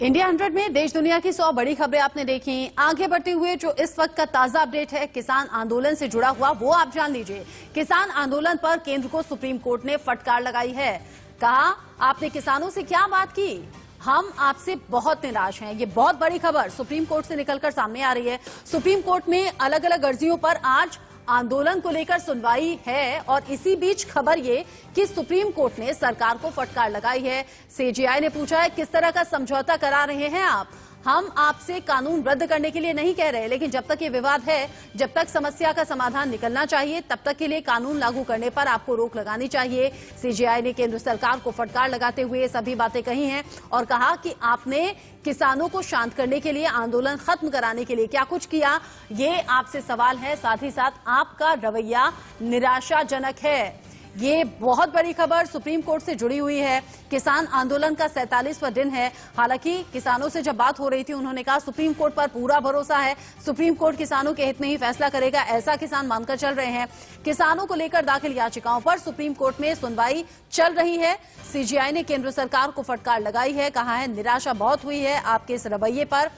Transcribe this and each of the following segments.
India 100 में देश दुनिया की 100 बड़ी खबरें आपने देखी। आगे बढ़ते हुए जो इस वक्त का ताजा अपडेट है किसान आंदोलन से जुड़ा हुआ, वो आप जान लीजिए। किसान आंदोलन पर केंद्र को सुप्रीम कोर्ट ने फटकार लगाई है। कहा, आपने किसानों से क्या बात की, हम आपसे बहुत निराश हैं। ये बहुत बड़ी खबर सुप्रीम कोर्ट से निकलकर सामने आ रही है। सुप्रीम कोर्ट में अलग अलग अर्जियों पर आज आंदोलन को लेकर सुनवाई है और इसी बीच खबर ये कि सुप्रीम कोर्ट ने सरकार को फटकार लगाई है। सीजेआई ने पूछा है, किस तरह का समझौता करा रहे हैं आप? हम आपसे कानून रद्द करने के लिए नहीं कह रहे, लेकिन जब तक ये विवाद है, जब तक समस्या का समाधान निकलना चाहिए, तब तक के लिए कानून लागू करने पर आपको रोक लगानी चाहिए। सीजेआई ने केंद्र सरकार को फटकार लगाते हुए सभी बातें कही हैं और कहा कि आपने किसानों को शांत करने के लिए, आंदोलन खत्म कराने के लिए क्या कुछ किया, ये आपसे सवाल है। साथ ही साथ आपका रवैया निराशाजनक है। ये बहुत बड़ी खबर सुप्रीम कोर्ट से जुड़ी हुई है। किसान आंदोलन का 47वां दिन है। हालांकि किसानों से जब बात हो रही थी, उन्होंने कहा सुप्रीम कोर्ट पर पूरा भरोसा है, सुप्रीम कोर्ट किसानों के हित में ही फैसला करेगा, ऐसा किसान मानकर चल रहे हैं। किसानों को लेकर दाखिल याचिकाओं पर सुप्रीम कोर्ट में सुनवाई चल रही है। सीजेआई ने केंद्र सरकार को फटकार लगाई है, कहा है निराशा बहुत हुई है आपके इस रवैये पर।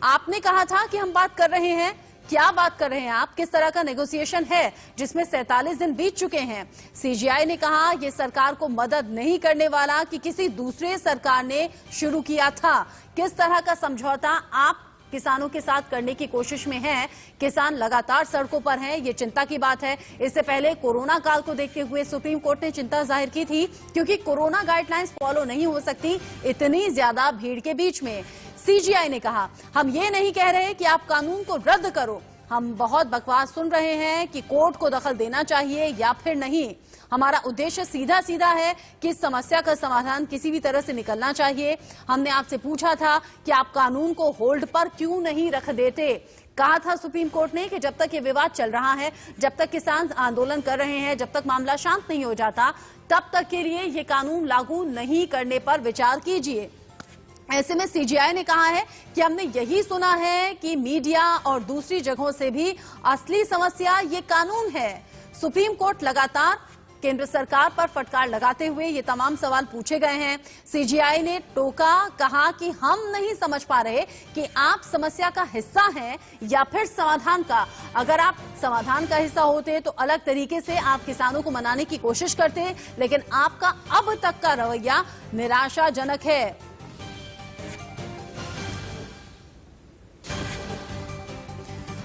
आपने कहा था कि हम बात कर रहे हैं, क्या बात कर रहे हैं आप? किस तरह का नेगोशिएशन है जिसमें 47 दिन बीत चुके हैं? सीजेआई ने कहा यह सरकार को मदद नहीं करने वाला कि किसी दूसरे सरकार ने शुरू किया था। किस तरह का समझौता आप किसानों के साथ करने की कोशिश में हैं? किसान लगातार सड़कों पर हैं, ये चिंता की बात है। इससे पहले कोरोना काल को देखते हुए सुप्रीम कोर्ट ने चिंता जाहिर की थी, क्योंकि कोरोना गाइडलाइंस फॉलो नहीं हो सकती इतनी ज्यादा भीड़ के बीच में। सीजेआई ने कहा, हम ये नहीं कह रहे कि आप कानून को रद्द करो, हम बहुत बकवास सुन रहे हैं कि कोर्ट को दखल देना चाहिए या फिर नहीं। हमारा उद्देश्य सीधा सीधा है कि इस समस्या का समाधान किसी भी तरह से निकलना चाहिए। हमने आपसे पूछा था कि आप कानून को होल्ड पर क्यों नहीं रख देते। कहा था सुप्रीम कोर्ट ने कि जब तक ये विवाद चल रहा है, जब तक किसान आंदोलन कर रहे हैं, जब तक मामला शांत नहीं हो जाता, तब तक के लिए ये कानून लागू नहीं करने पर विचार कीजिए। ऐसे में सीजेआई ने कहा है कि हमने यही सुना है कि मीडिया और दूसरी जगहों से भी असली समस्या ये कानून है। सुप्रीम कोर्ट लगातार केंद्र सरकार पर फटकार लगाते हुए ये तमाम सवाल पूछे गए हैं। सीजेआई ने टोका, कहा कि हम नहीं समझ पा रहे कि आप समस्या का हिस्सा हैं या फिर समाधान का। अगर आप समाधान का हिस्सा होते तो अलग तरीके से आप किसानों को मनाने की कोशिश करते, लेकिन आपका अब तक का रवैया निराशाजनक है।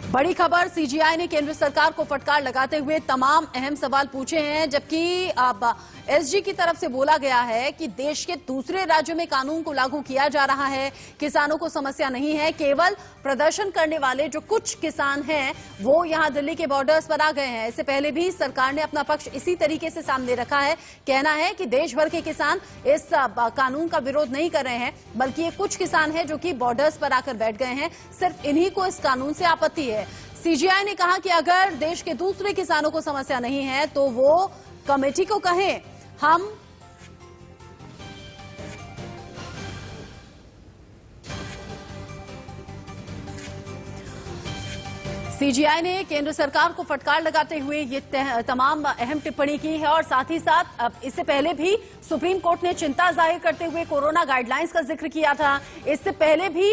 बड़ी खबर, सीजेआई ने केंद्र सरकार को फटकार लगाते हुए तमाम अहम सवाल पूछे हैं, जबकि अब एसजी की तरफ से बोला गया है कि देश के दूसरे राज्यों में कानून को लागू किया जा रहा है, किसानों को समस्या नहीं है। केवल प्रदर्शन करने वाले जो कुछ किसान हैं वो यहां दिल्ली के बॉर्डर्स पर आ गए हैं। इससे पहले भी सरकार ने अपना पक्ष इसी तरीके से सामने रखा है। कहना है कि देश भर के किसान इस कानून का विरोध नहीं कर रहे हैं, बल्कि ये कुछ किसान हैं जो कि बॉर्डर्स पर आकर बैठ गए हैं, सिर्फ इन्हीं को इस कानून से आपत्ति है। सीजेआई ने कहा कि अगर देश के दूसरे किसानों को समस्या नहीं है तो वो कमेटी को कहें। हम सीजेआई ने केंद्र सरकार को फटकार लगाते हुए ये तमाम अहम टिप्पणी की है और साथ ही साथ अब इससे पहले भी सुप्रीम कोर्ट ने चिंता जाहिर करते हुए कोरोना गाइडलाइंस का जिक्र किया था। इससे पहले भी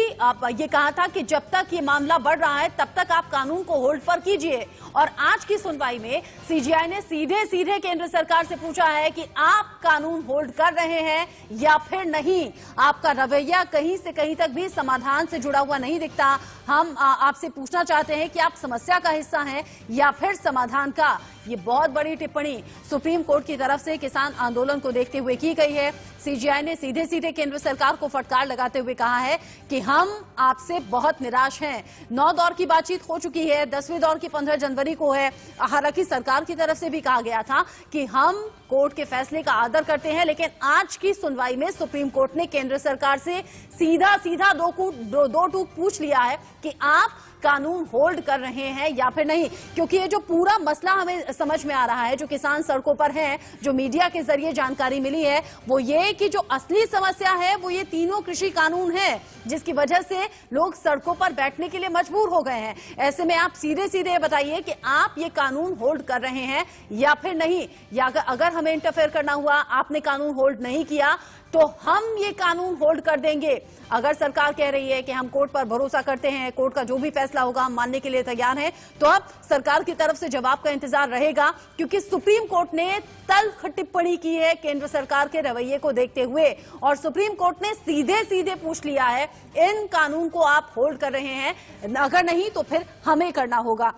ये कहा था कि जब तक ये मामला बढ़ रहा है तब तक आप कानून को होल्ड पर कीजिए। और आज की सुनवाई में सीजेआई ने सीधे सीधे केंद्र सरकार से पूछा है कि आप कानून होल्ड कर रहे हैं या फिर नहीं। आपका रवैया कहीं से कहीं तक भी समाधान से जुड़ा हुआ नहीं दिखता। हम आपसे पूछना चाहते हैं कि आप समस्या का हिस्सा हैं या फिर समाधान का। ये बहुत बड़ी टिप्पणी सुप्रीम कोर्ट की तरफ से किसान आंदोलन को देखते हुए की गई है। सीजेआई ने सीधे सीधे केंद्र सरकार को फटकार लगाते हुए कहा है कि हम आपसे बहुत निराश हैं। 9 दौर की बातचीत हो चुकी है, 10वें दौर की 15 जनवरी को है। हालांकि सरकार की तरफ से भी कहा गया था कि हम कोर्ट के फैसले का आदर करते हैं, लेकिन आज की सुनवाई में सुप्रीम कोर्ट ने केंद्र सरकार से सीधा सीधा दो टूक पूछ लिया है कि आप कानून होल्ड कर रहे हैं या फिर नहीं। क्योंकि ये जो पूरा मसला हमें समझ में आ रहा है, जो किसान सड़कों पर हैं, जो मीडिया के जरिए जानकारी मिली है, वो ये कि जो असली समस्या है वो ये तीनों कृषि कानून है, जिसकी वजह से लोग सड़कों पर बैठने के लिए मजबूर हो गए हैं। ऐसे में आप सीधे सीधे बताइए कि आप ये कानून होल्ड कर रहे हैं या फिर नहीं, या अगर हमें इंटरफेयर करना हुआ, आपने कानून होल्ड नहीं किया, तो हम ये कानून होल्ड कर देंगे। अगर सरकार कह रही है कि हम कोर्ट पर भरोसा करते हैं, कोर्ट का जो भी फैसला होगा हम मानने के लिए तैयार हैं, तो अब सरकार की तरफ से जवाब का इंतजार रहेगा, क्योंकि सुप्रीम कोर्ट ने तल्ख टिप्पणी की है केंद्र सरकार के रवैये को देखते हुए, और सुप्रीम कोर्ट ने सीधे सीधे पूछ लिया है इन कानून को आप होल्ड कर रहे हैं, अगर नहीं तो फिर हमें करना होगा।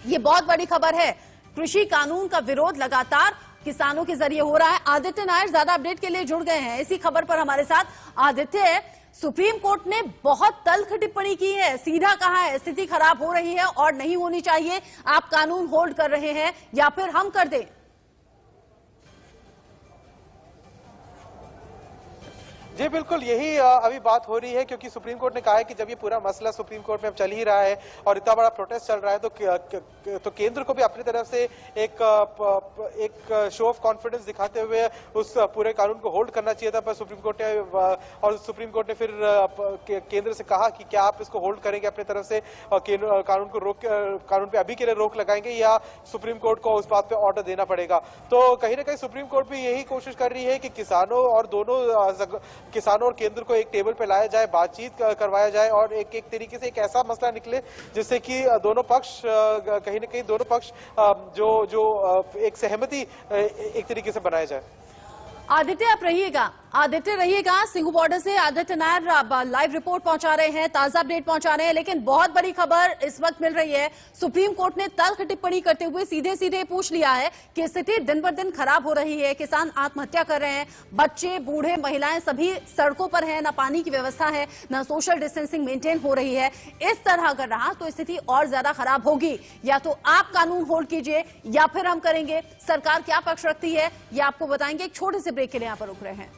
ये बहुत बड़ी खबर है। कृषि कानून का विरोध लगातार किसानों के जरिए हो रहा है। आदित्य नायर ज्यादा अपडेट के लिए जुड़ गए हैं इसी खबर पर हमारे साथ। आदित्य, सुप्रीम कोर्ट ने बहुत तल्ख टिप्पणी की है, सीधा कहा है स्थिति खराब हो रही है और नहीं होनी चाहिए, आप कानून होल्ड कर रहे हैं या फिर हम कर दें। जी बिल्कुल, यही अभी बात हो रही है, क्योंकि सुप्रीम कोर्ट ने कहा है कि जब ये पूरा मसला सुप्रीम कोर्ट में अब चल ही रहा है और इतना बड़ा प्रोटेस्ट चल रहा है, तो केंद्र को भी अपनी तरफ से एक शो ऑफ कॉन्फिडेंस दिखाते हुए उस पूरे कानून को होल्ड करना चाहिए था। पर सुप्रीम कोर्ट ने फिर केंद्र से कहा कि क्या आप इसको होल्ड करेंगे अपनी तरफ से, कानून पे अभी के लिए रोक लगाएंगे या सुप्रीम कोर्ट को उस बात पे ऑर्डर देना पड़ेगा। तो कहीं ना कहीं सुप्रीम कोर्ट भी यही कोशिश कर रही है कि किसानों और केंद्र को एक टेबल पे लाया जाए, बातचीत करवाया जाए और एक तरीके से एक ऐसा मसला निकले जिससे कि दोनों पक्ष कहीं ना कहीं जो एक सहमति एक तरीके से बनाया जाए। आदित्य आप रहिएगा सिंघू बॉर्डर से आदित्य नायर लाइव रिपोर्ट पहुंचा रहे हैं, ताजा अपडेट पहुंचा रहे हैं। लेकिन बहुत बड़ी खबर इस वक्त मिल रही है, सुप्रीम कोर्ट ने तल्ख टिप्पणी करते हुए सीधे सीधे पूछ लिया है कि स्थिति दिन ब दिन खराब हो रही है, किसान आत्महत्या कर रहे हैं, बच्चे बूढ़े महिलाएं सभी सड़कों पर है, न पानी की व्यवस्था है, न सोशल डिस्टेंसिंग मेंटेन हो रही है। इस तरह अगर रहा तो स्थिति और ज्यादा खराब होगी। या तो आप कानून होल्ड कीजिए या फिर हम करेंगे। सरकार क्या पक्ष रखती है ये आपको बताएंगे। एक छोटे से ब्रेक के लिए यहां पर रुक रहे हैं।